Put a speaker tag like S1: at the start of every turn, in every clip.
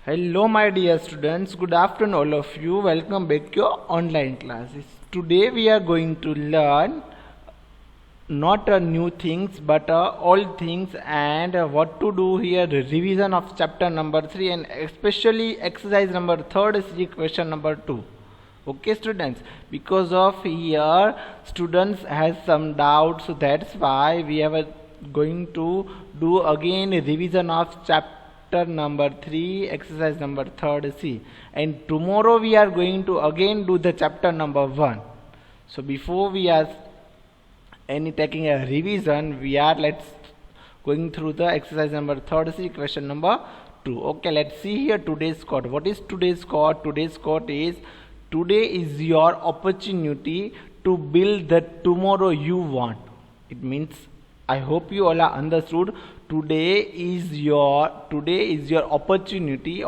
S1: Hello my dear students, good afternoon all of you. Welcome back to your online classes. Today we are going to learn not new things but old things and what to do here, revision of chapter number 3 and especially exercise number 3 question number 2. Okay students, because of here students has some doubts, so that's why we are going to do again a revision of chapter number 3 exercise number 3C, and tomorrow we are going to again do the chapter number 1. So before we are taking a revision, we are going through the exercise number 3C question number 2. Okay, let's see here today's quote. What is today's quote? Today's quote is, today is your opportunity to build the tomorrow you want. It means, I hope you all are understood. Today is your opportunity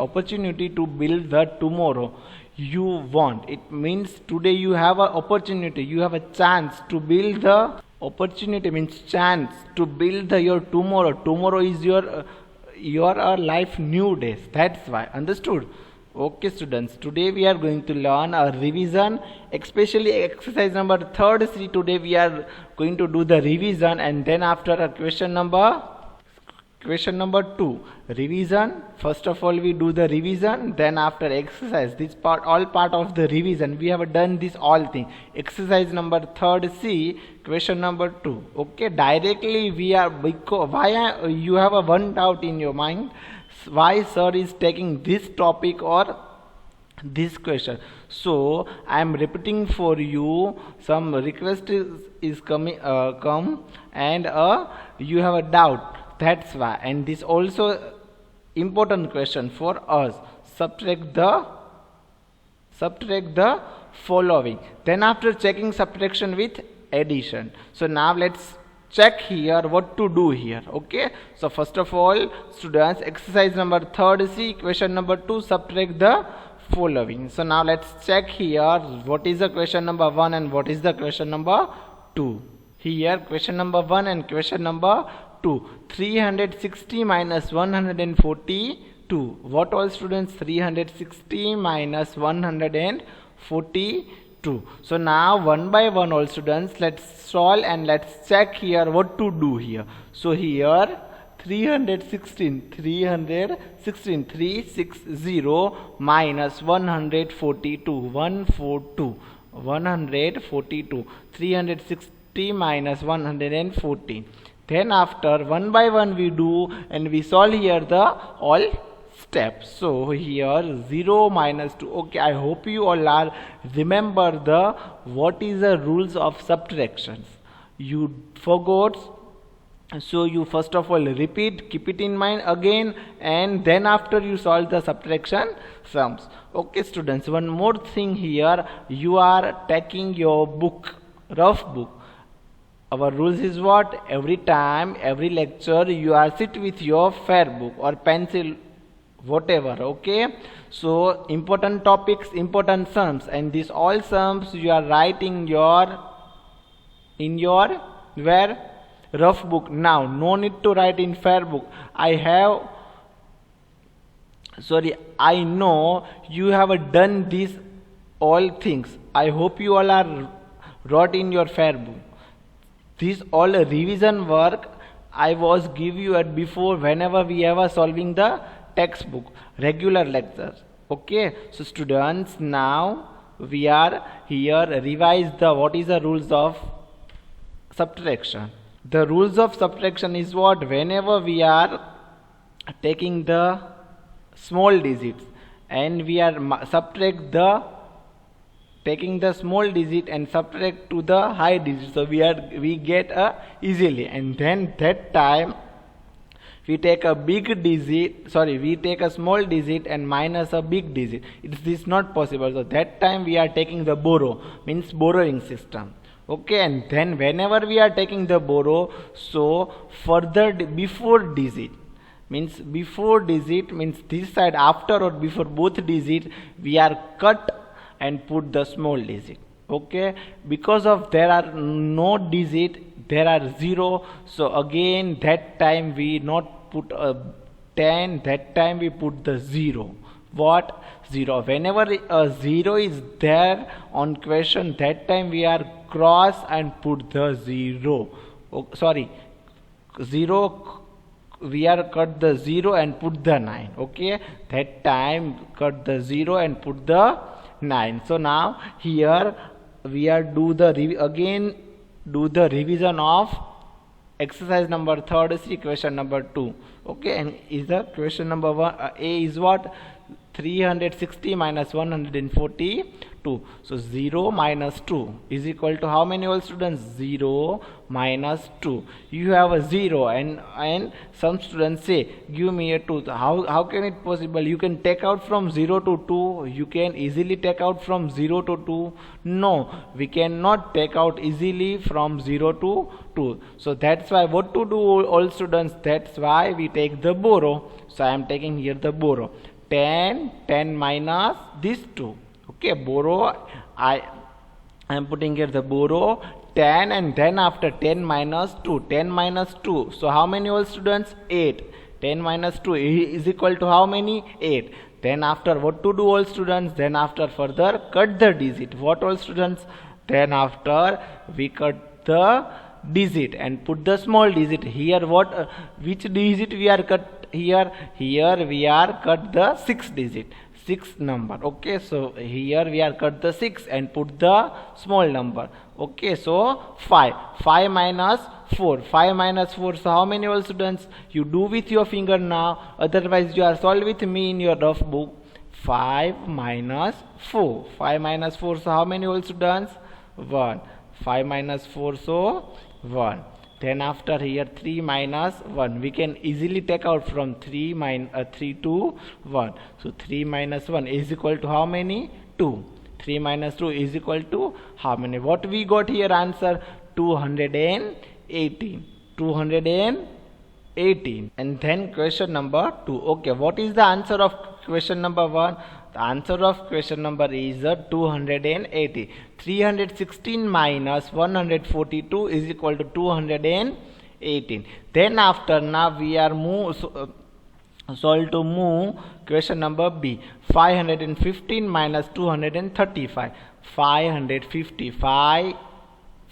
S1: to build the tomorrow you want. It means today you have an opportunity, you have a chance to build the opportunity, means chance to build your tomorrow. Tomorrow is your life new days. That's why. Understood? Okay students, today we are going to learn a revision, especially exercise number 3. Today we are going to do the revision, and then after a question number 2 revision. First of all we do the revision, then after exercise. This all part of the revision. We have done this all thing. Exercise number 3C question number 2. Okay, directly we are, because why you have a one doubt in your mind, why sir is taking this topic or this question. So I am repeating for you. Some request is coming come, and you have a doubt. That's why. And this also important question for us. Subtract the following. Then after checking subtraction with addition. So now let's check here what to do here. Okay, so first of all students, exercise number 3C question number 2, subtract the following. So now let's check here what is the question number 1 and what is the question number 2. Here question number 1 and question number 2. 360 minus 142. What all students? 360 minus 142. So now one by one all students, let's solve and let's check here what to do here. So here 360 minus 142, 360 minus 114. Then after one by one we do and we solve here the all steps. So here 0 minus 2. Okay, I hope you all are remember the what is the rules of subtractions. You forgot, so you first of all repeat, keep it in mind again, and then after you solve the subtraction sums. Okay students, one more thing here, you are taking your book, rough book. Our rules is what? Every time, every lecture, you are sit with your fair book or pencil, whatever. Okay, so important topics, important sums, and these all sums you are writing in your where rough book. Now no need to write in fair book. I know you have done these all things. I hope you all are wrote in your fair book. This all revision work I was give you at before whenever we ever solving the textbook regular lectures. Okay, so students, now we are here revise the what is the rules of subtraction. The rules of subtraction is what? Whenever we are taking the small digits and we are taking the small digit and subtract to the high digit, so we get easily, and then that time we take a small digit and minus a big digit. It is not possible, so that time we are taking the borrow, means borrowing system. Okay, and then whenever we are taking the borrow, so further before digit means this side, after or before both digit we are cut and put the small digit. Okay, because of there are no digit, there are 0, so again that time we not put a 10, that time we put the 0. What? 0. Whenever a 0 is there on question, that time we are cross and put the 0. Oh, sorry, 0, we are cut the 0 and put the 9. Okay, that time cut the 0 and put the 9. So now here we are do the revision of exercise number 33, question number 2. Okay, and is the question number 1, A is what? 360 minus 142. So 0 minus 2 is equal to how many, all students? 0 minus 2. You have a 0 and some students say give me a 2. How can it possible? You can take out from 0 to 2. You can easily take out from 0 to 2. No, we cannot take out easily from 0 to 2. So that's why what to do, all students? That's why we take the borrow. So I am taking here the borrow. 10 minus this 2. Okay, borrow, I am putting here the borrow 10, and then after 10 minus 2, 10 minus 2. So how many, all students? 8. 10 minus 2 is equal to how many? 8. Then after what to do, all students? Then after further cut the digit. What, all students? Then after we cut the digit and put the small digit here. What? Which digit we are cut? Here we are cut the 6 digit, 6 number. Okay, so here we are cut the 6 and put the small number. Okay, so 5 minus 4, 5 minus 4. So how many, all students? You do with your finger now, otherwise you are solve with me in your rough book. 5 minus 4, 5 minus 4. So how many, all students? 1. 5 minus 4, so 1. Then after here 3 minus 1, we can easily take out from 3 to 1. So 3 minus 1 is equal to how many? 2. 3 minus 2 is equal to how many? What we got here? Answer 218. 218. And then question number 2. Okay, what is the answer of question number 1? The answer of question number is 280. 316 minus 142 is equal to 218. Then after, now we are solve to move question number B. 515 minus 235. 555.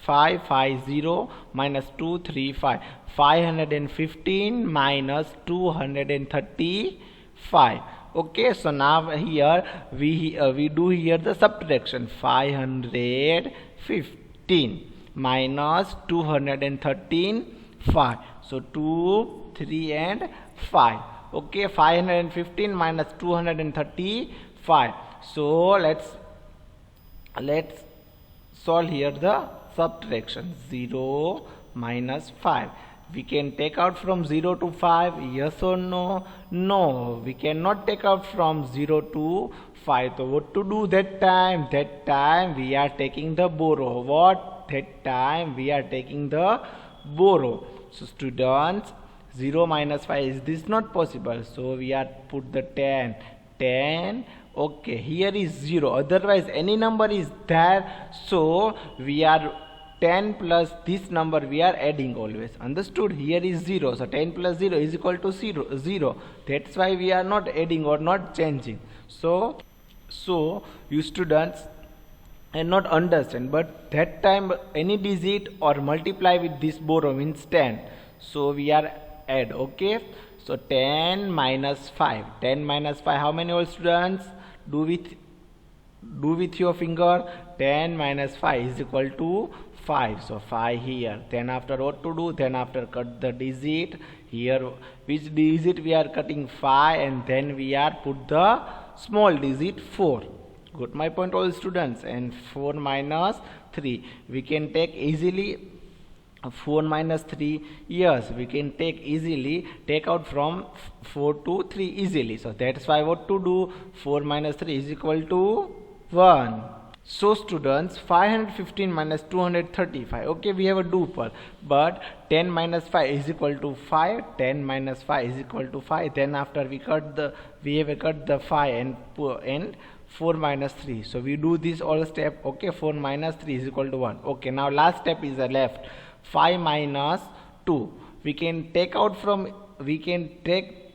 S1: 550 minus 235. 515 minus 235. Okay, so now here we do here the subtraction. 515 minus 213, 5. So 2, 3 and 5. Okay, 515 minus 235. So let's solve here the subtraction. 0 minus 5. We can take out from 0 to 5, yes or no? No, we cannot take out from 0 to 5. So what to do that time? That time we are taking the borrow. What? That time we are taking the borrow. So students, 0 minus 5, is this not possible? So we are put the 10. Okay, here is 0. Otherwise any number is there. So we are 10 plus this number we are adding always. Understood? Here is 0. So 10 plus 0 is equal to 0. That's why we are not adding or not changing. So you students and not understand, but that time any digit or multiply with this borrow means 10. So we are add. Okay. So 10 minus 5. 10 minus 5. How many, all students? Do with your finger. 10 minus 5 is equal to 5. So 5 here. Then after what to do? Then after cut the digit. Here which digit we are cutting? 5, and then we are put the small digit 4. Got my point, all students? And 4 minus 3. We can take easily 4 minus 3. Yes, we can take easily take out from 4 to 3 easily. So that's why what to do? 4 minus 3 is equal to 1. So students, 515 minus 235. Okay, we have a duple, but 10 minus 5 is equal to 5. 10 minus 5 is equal to 5. Then after we cut the 5 and 4 minus 3. So we do this all step. Okay, 4 minus 3 is equal to 1. Okay, now last step is the left. 5 minus 2. We can take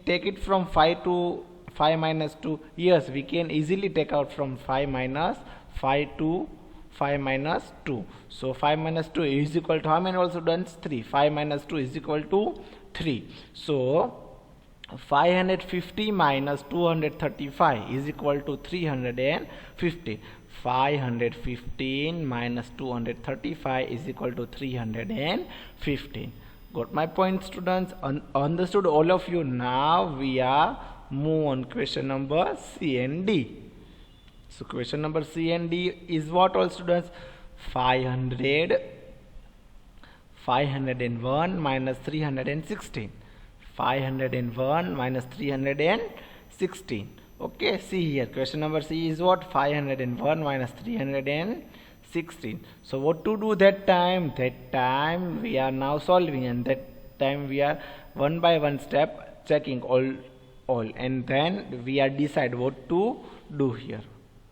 S1: take it from 5 to 5 minus 2. Yes, we can easily take out from 5 minus 5 to 5 minus 2. So 5 minus 2 is equal to how many also done? 3. 5 minus 2 is equal to 3. So 550 minus 235 is equal to 350. 515 minus 235 is equal to 315. Got my point, students? Understood all of you? Now we are move on question number C and D. So question number C and D is what, all students? 501 minus 316. 501 minus 316. Okay, see here, question number C is what? 501 minus 316. So what to do that time? That time we are now solving, and that time we are one by one step checking all, and then we are decide what to do here,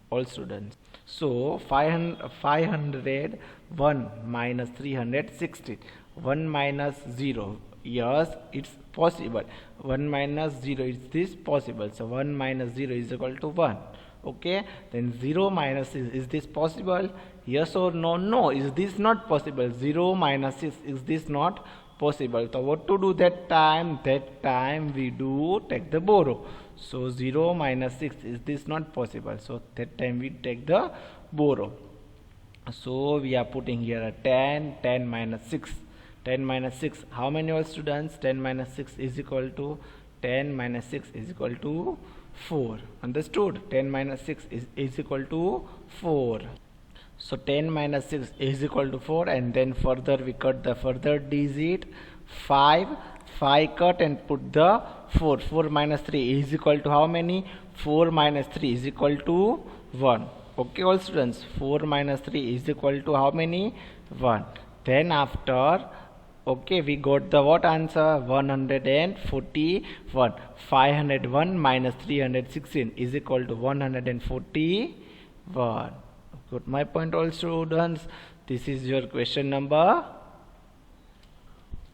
S1: all students. So 501 minus 316, 1 minus 0. Yes, it's possible. 1 minus 0 is this possible. So 1 minus 0 is equal to 1. Okay, then 0 minus is this possible? Yes or no? No, is this not possible? 0 minus 6, is this not possible? So what to do that time? That time we do take the borrow. So 0 minus 6, is this not possible? So that time we take the borrow. So we are putting here a 10 minus 6. 10 minus 6, how many all students? 10 minus 6 is equal to 10 minus 6 is equal to 4. Understood? 10 minus 6 is equal to 4. So 10 minus 6 is equal to 4, and then further we cut the further digit 5 cut and put the 4. 4 minus 3 is equal to how many? 4 minus 3 is equal to 1. Okay, all students, 4 minus 3 is equal to how many? 1. Then after, okay, we got the what answer? 141. 501 minus 316 is equal to 141. Got my point, all students? This is your question number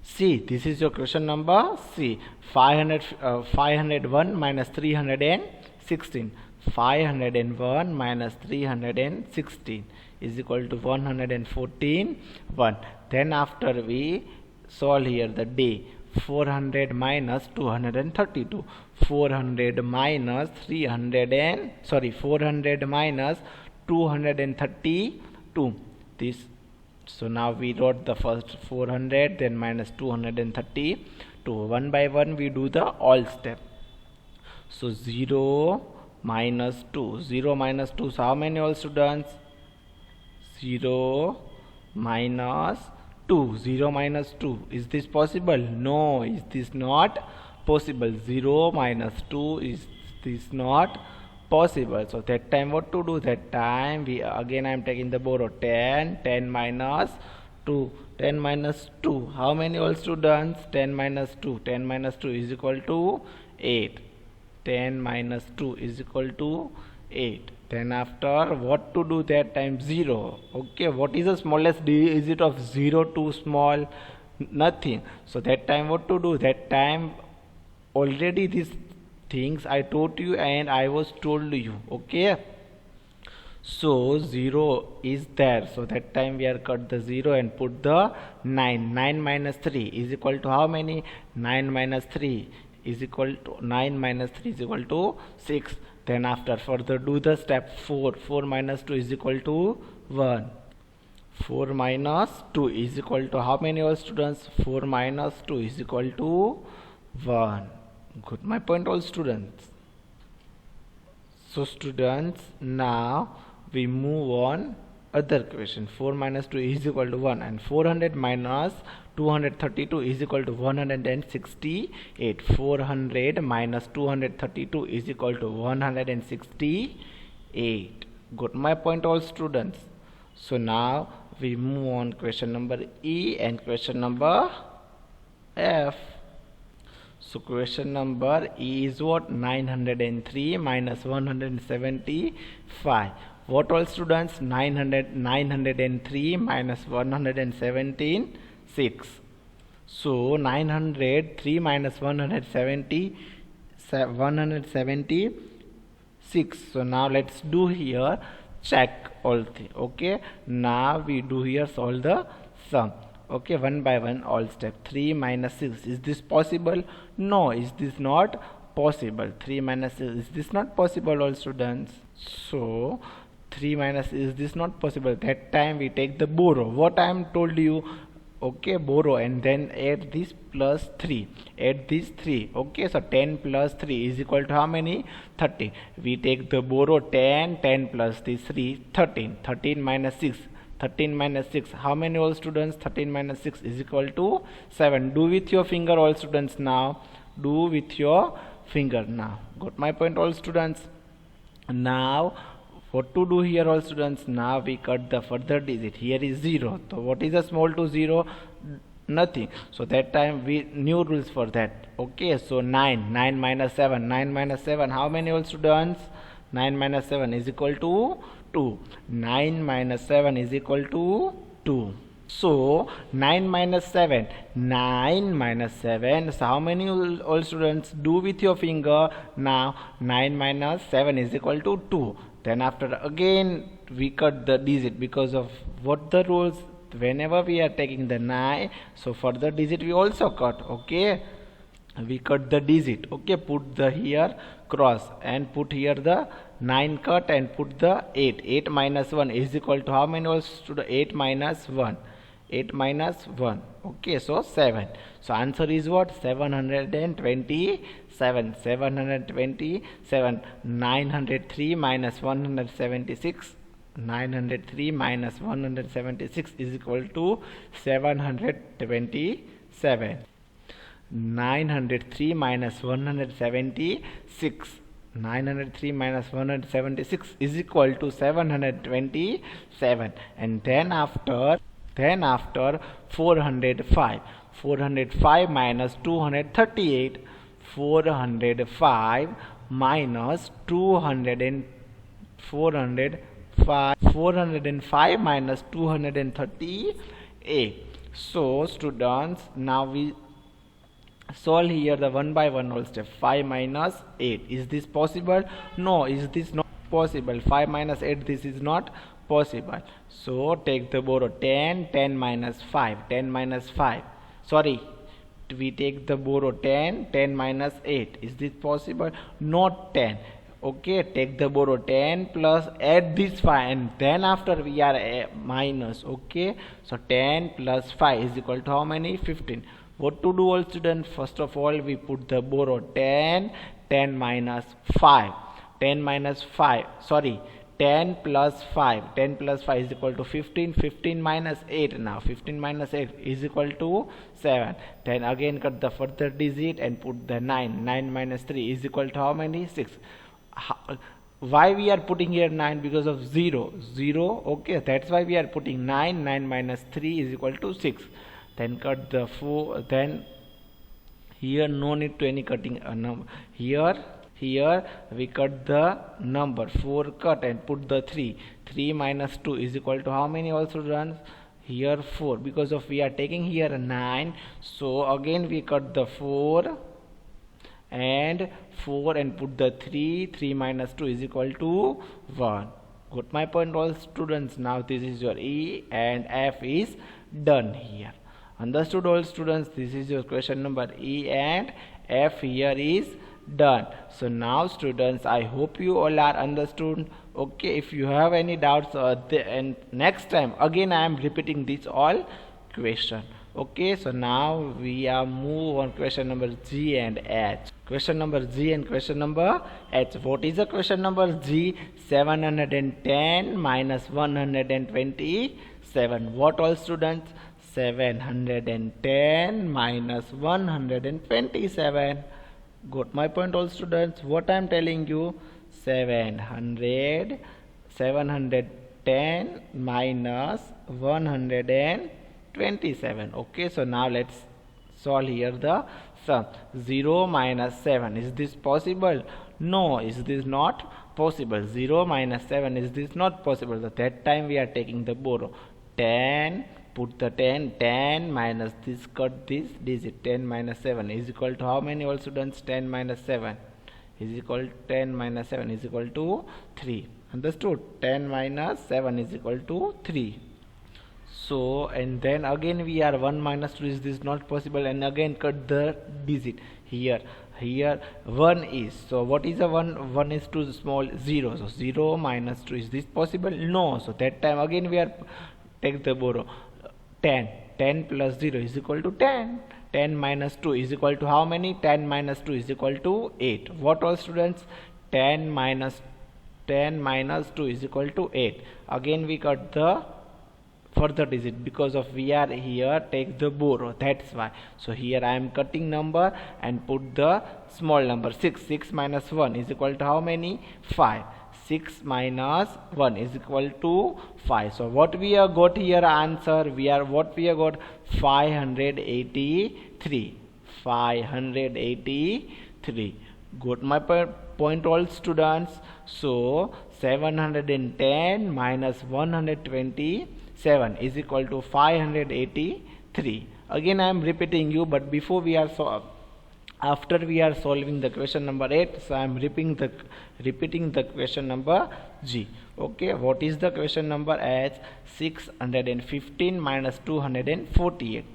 S1: C. This is your question number C. 501 minus 316. 501 minus 316 is equal to 114. 1. Then after we solve here the D. 400 minus 232. 400 minus 400 minus 232. This. So now we wrote the first 400, then minus 232. One by one we do the all step. So 0 minus 2. 0 minus 2. So how many all students? 0 minus 2. 0 minus 2. Is this possible? No. Is this not possible? 0 minus 2. Is this not possible? So that time what to do? That time we again I am taking the borrow 10. 10 minus 2. 10 minus 2. How many all students? 10 minus 2. 10 minus 2 is equal to 8. 10 minus 2 is equal to 8. Then after what to do that time? 0. Okay, what is the smallest digit of 0 to small? Nothing. So that time what to do? That time already these things I taught you and I was told you. Okay, so 0 is there. So that time we are cut the 0 and put the 9. 9 minus 3 is equal to how many? 9 minus 3 is equal to 9 minus 3 is equal to 6. Then after further do the step 4. 4 minus 2 is equal to 1. 4 minus 2 is equal to how many all students? 4 minus 2 is equal to 1. Good, my point, all students. So students, now we move on other question. 4 minus 2 is equal to 1, and 400 minus 232 is equal to 168. 400 minus 232 is equal to 168. Got my point, all students? So now we move on question number E and question number F. So question number E is what? 903 minus 175. What all students? 903 minus 176. So 903 minus 176 176. So now let's do here check all things. Okay, now we do here solve the sum. Okay, one by one all step. 3 minus 6, is this possible? No, is this not possible? 3 minus 6, is this not possible, all students? So 3 minus, is this not possible? That time we take the borrow. What I am told you, okay, borrow and then add this plus 3, add this 3. Okay, so 10 plus 3 is equal to how many? 30. We take the borrow 10, 10 plus this 3, 13. 13 minus 6, 13 minus 6, how many, all students? 13 minus 6 is equal to 7. Do with your finger, all students. Now do with your finger. Now got my point, all students? Now what to do here, all students? Now we cut the further digit. Here is 0. So what is a small to 0? Nothing. So that time we new rules for that. Okay, so 9 minus 7, 9 minus 7, how many, all students? 9 minus 7 is equal to 2. 9 minus 7 is equal to 2. So 9 minus 7, 9 minus 7, so how many, all students? Do with your finger. Now 9 minus 7 is equal to 2. Then after again we cut the digit because of what the rules, whenever we are taking the 9, so for the digit we also cut. Okay, we cut the digit. Okay, put the here cross and put here the 9 cut and put the 8. 8 minus 1 is equal to how many, also to the 8 minus 1, 8 minus 1. Okay, so 7. So answer is what? 727. 727. 903 minus 176, 903 minus 176 is equal to 727. 903 minus 176, 903 minus 176 is equal to 727. And then after 405, 405 minus 238, 405 minus 405 minus 238. So students, now we solve here the one by one all step. 5 minus 8, is this possible? No, is this not possible? 5 minus 8, this is not possible. So take the borrow 10, 10 minus 5, 10 minus 5, sorry, we take the borrow 10, 10 minus 8, is this possible? Not 10. Okay, take the borrow 10 plus add this 5 and then after we are minus. Okay, so 10 plus 5 is equal to how many? 15. What to do, all students? First of all we put the borrow 10, 10 minus 5, 10 minus 5, sorry, 10 plus 5, 10 plus 5 is equal to 15, 15 minus 8, now 15 minus 8 is equal to 7. Then again cut the further digit and put the 9, 9 minus 3 is equal to how many? 6. Why we are putting here 9? Because of 0, 0, okay, that's why we are putting 9, 9 minus 3 is equal to 6. Then cut the 4, then here no need to any cutting number. Here we cut the number 4 cut and put the 3. 3 minus 2 is equal to how many, also runs? Here 4, because of we are taking here 9, so again we cut the 4 and 4 and put the 3. 3 minus 2 is equal to 1. Got my point, all students? Now this is your E and F is done here. Understood, all students? This is your question number E and F here is done. So now students, I hope you all are understood. Okay, if you have any doubts and next time again I am repeating this all question. Okay, so now we are move on question number G and H. Question number G and question number H. What is the question number G? 710 minus 127. What, all students? 710 minus 127. Got my point, all students? What I am telling you? 710 minus 127. Okay, so now let's solve here the sum. 0 minus 7, is this possible? No, is this not possible? 0 minus 7, is this not possible? So that time we are taking the borrow 10, put the 10, 10 minus this, cut this digit, 10 minus 7 is equal to how many, all students? 10 minus 7, is equal to 10 minus 7 is equal to 3. Understood? 10 minus 7 is equal to 3. So, and then again we are 1 minus 2 is this not possible, and again cut the digit here. Here 1 is, so what is a 1 is too small, 0, so 0 minus 2 is this possible? No. So that time again we are take the borrow. 10 plus 0 is equal to 10. 10 minus 2 is equal to how many? 10 minus 2 is equal to 8. What all students? 10 minus 2 is equal to 8. Again we cut the further digit because of we are here take the borrow, that's why. So here I am cutting number and put the small number 6. 6 minus 1 is equal to how many? 5. 6 minus 1 is equal to 5. So what we have got here answer, we have got 583. 583. Got my point all students? So 710 minus 127 is equal to 583. Again I am repeating you, but before we are after we are solving the question number 8, so I am repeating the question number G. Okay, what is the question number? As 615 minus 248.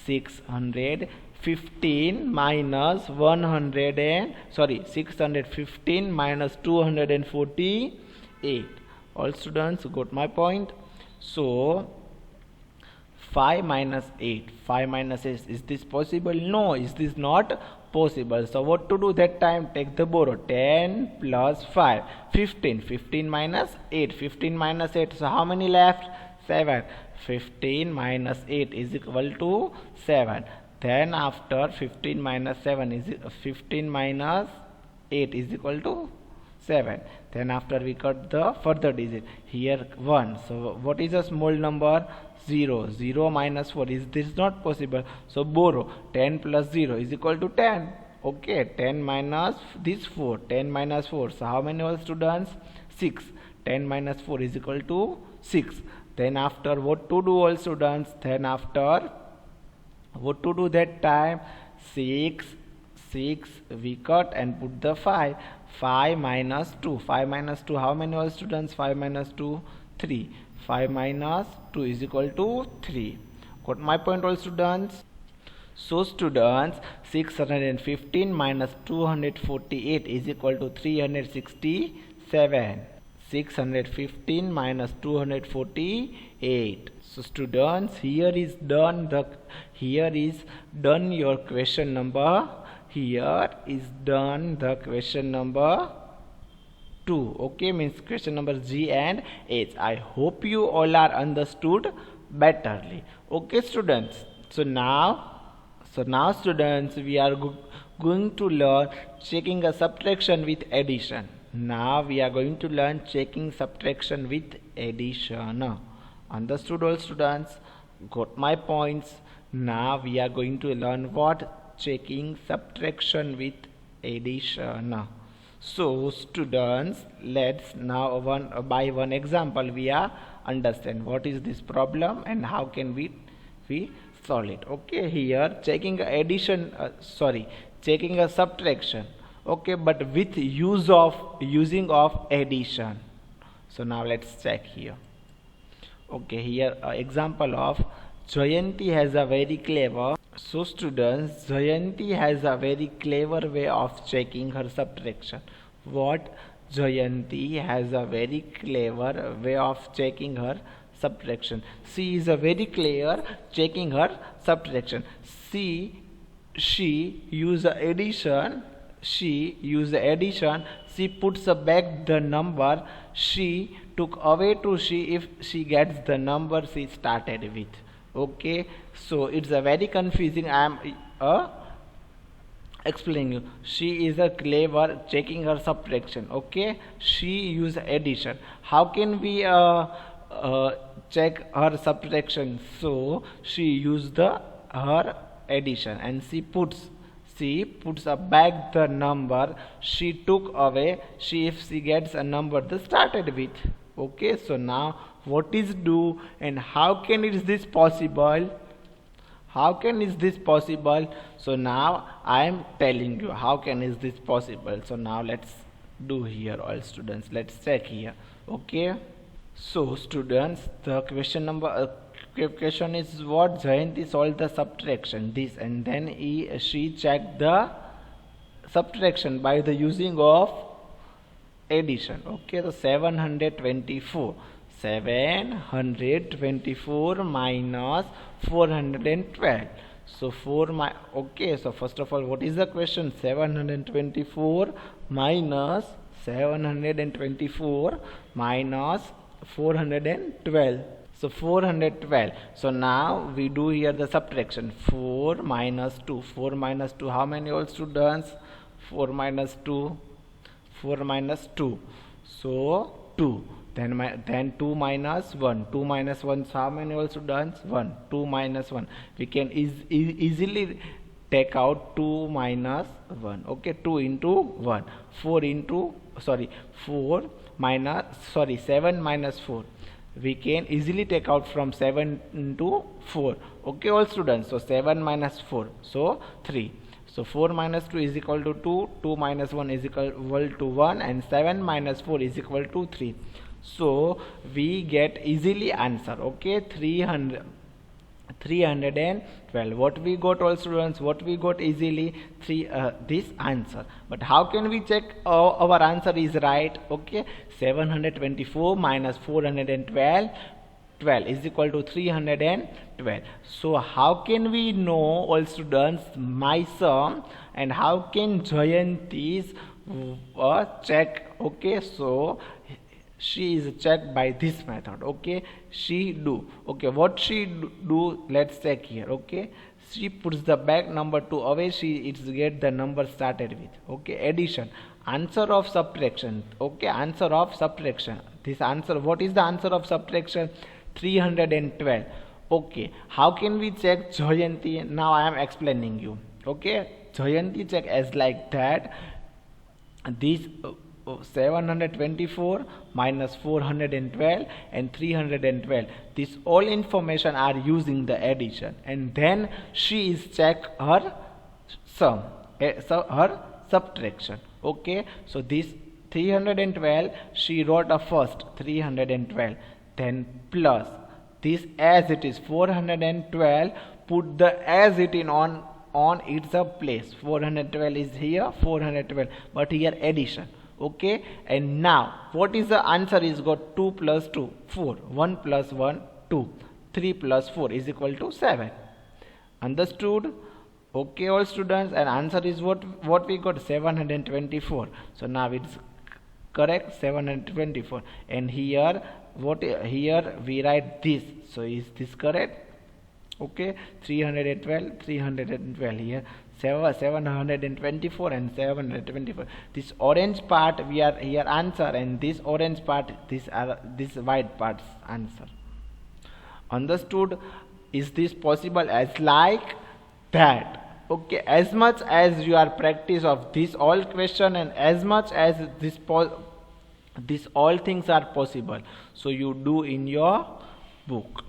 S1: 615 minus 615 minus 248. All students got my point? So 5 minus 8. 5 minus 8, is this possible? No, is this not possible? So what to do that time? Take the borrow. 10 plus 5, 15. 15 minus 8. 15 minus 8. So how many left? 7. 15 minus 8 is equal to 7. Then after 15 minus 7 is 15 minus 8 is equal to 7. Then after we cut the further digit. Here 1. So what is a small number? 0. 0 minus 4. Is this not possible? So borrow. 10 plus 0 is equal to 10. Okay. 10 minus this 4. 10 minus 4. So how many all students? 6. 10 minus 4 is equal to 6. Then after what to do all students? Then after what to do that time? 6 we cut and put the 5. 5 minus 2. 5 minus 2. How many all students? 5 minus 2. 3. 5 minus 2 is equal to 3. Got my point all students? So students, 615 minus 248 is equal to 367. 615 minus 248. So students, here is done your question number. Here is done the question number 2. Okay, means question number G and H. I hope you all are understood betterly. Okay students, so now students, we are going to learn checking a subtraction with addition. Now we are going to learn checking subtraction with addition. Understood all students? Got my points? Now we are going to learn what? Checking subtraction with addition. So students, let's now by one example we are understand what is this problem and how can we solve it. Okay, here checking addition, checking a subtraction. Okay, but with using of addition. So now let's check here. Okay, here example of Jayanti has a very clever. So students, Jayanti has a very clever way of checking her subtraction. What? Jayanti has a very clever way of checking her subtraction. She is a very clear checking her subtraction. She use addition. She puts back the number she took away to see if she gets the number she started with. Okay, so it's a very confusing. I am explaining you. She is a clever checking her subtraction. Okay, she use addition. How can we check her subtraction? So she used her addition and she puts back the number she took away. If she gets a number that started with. Okay, so now what is do and how can is this possible? How can is this possible? So now I am telling you how can is this possible. So now let's do here, all students. Let's check here. Okay. So students, the question is what Jayanti solved the subtraction this, and then she checked the subtraction by the using of addition. Okay, so 724 minus 412. So okay, so first of all, what is the question? 724 minus 412. So 412. So now we do here the subtraction. 4 minus 2. 4 minus 2. How many old students? 4 minus 2. 4 minus 2. So 2. Then 2 minus 1. 2 minus 1. So how many old students? 1. 2 minus 1. We can easily take out 2 minus 1. Okay, 2 into 1. 7 minus 4. We can easily take out from 7 into 4. Okay, all students. So 7 minus 4. So 3. So 4 minus 2 is equal to 2. 2 minus 1 is equal to 1. And 7 minus 4 is equal to 3. So we get easily answer. Okay, 312. What we got, all students? What we got easily? This answer. But how can we check our answer is right? Okay, 724 minus 412 is equal to 312. So how can we know, all students, my sum, and how can Jayanti's check? Okay, so she is checked by this method. Okay, she do. Okay, what she do? Let's check here. Okay, she puts the back number 2 away. She get the number started with. Okay, addition, answer of subtraction. Okay, answer of subtraction. This answer. What is the answer of subtraction? 312. Okay, how can we check Jayanti? Now I am explaining you. Okay, Jayanti check as like that. This 724 minus 412 and 312, this all information are using the addition, and then she is check her sum, so her subtraction. Okay, so this 312 she wrote a first 312, then plus this as it is 412, put the as it in on its a place. 412 is here, 412, but here addition. Okay, and now what is the answer is got 2 plus 2, 4, 1 plus 1, 2, 3 plus 4 is equal to 7. Understood? Okay, all students, and answer is what we got? 724. So now it's correct, 724, and here here we write this. So is this correct? Okay, 312 here, 724 and 724. This orange part we are here answer, and this orange part this white part's answer. Understood? Is this possible as like that? Okay, as much as you are practice of this all question, and as much as this all things are possible, so you do in your book.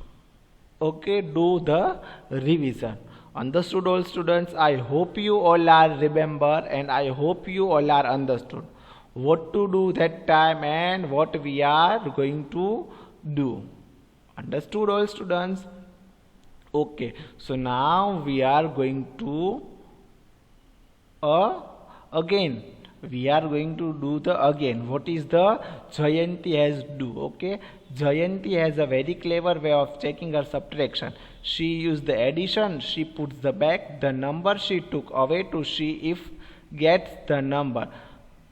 S1: Okay, do the revision. Understood, all students? I hope you all are remember, and I hope you all are understood what to do that time and what we are going to do. Understood, all students? Okay, so now we are going to again we are going to do the again what is the Jayanti has do. Okay, Jayanti has a very clever way of checking her subtraction. She used the addition, she puts the back the number she took away to see if gets the number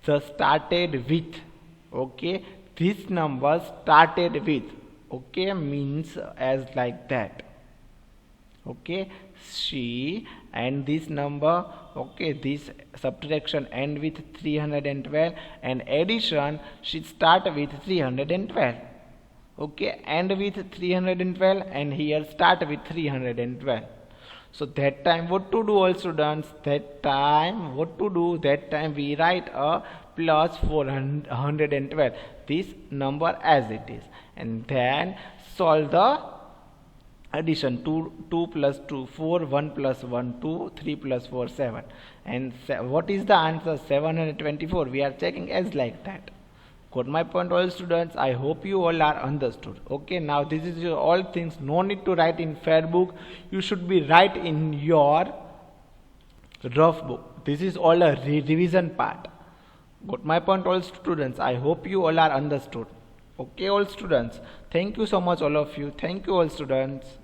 S1: the started with. Okay, this number started with. Okay, means as like that. Okay, she and this number. Okay, this subtraction end with 312, and addition she start with 312. Okay, end with 312, and here start with 312. So that time what to do, all students? That time what to do? That time we write a plus 412 this number as it is, and then solve the addition 2 plus 2 4, 1 plus 1 2, 3 plus 4 7, and what is the answer? 724. We are checking as like that. Got my point, all students? I hope you all are understood. Okay, now this is your all things. No need to write in fair book. You should be write in your rough book. This is all a revision part. Got my point, all students? I hope you all are understood. Okay, all students. Thank you so much, all of you. Thank you, all students.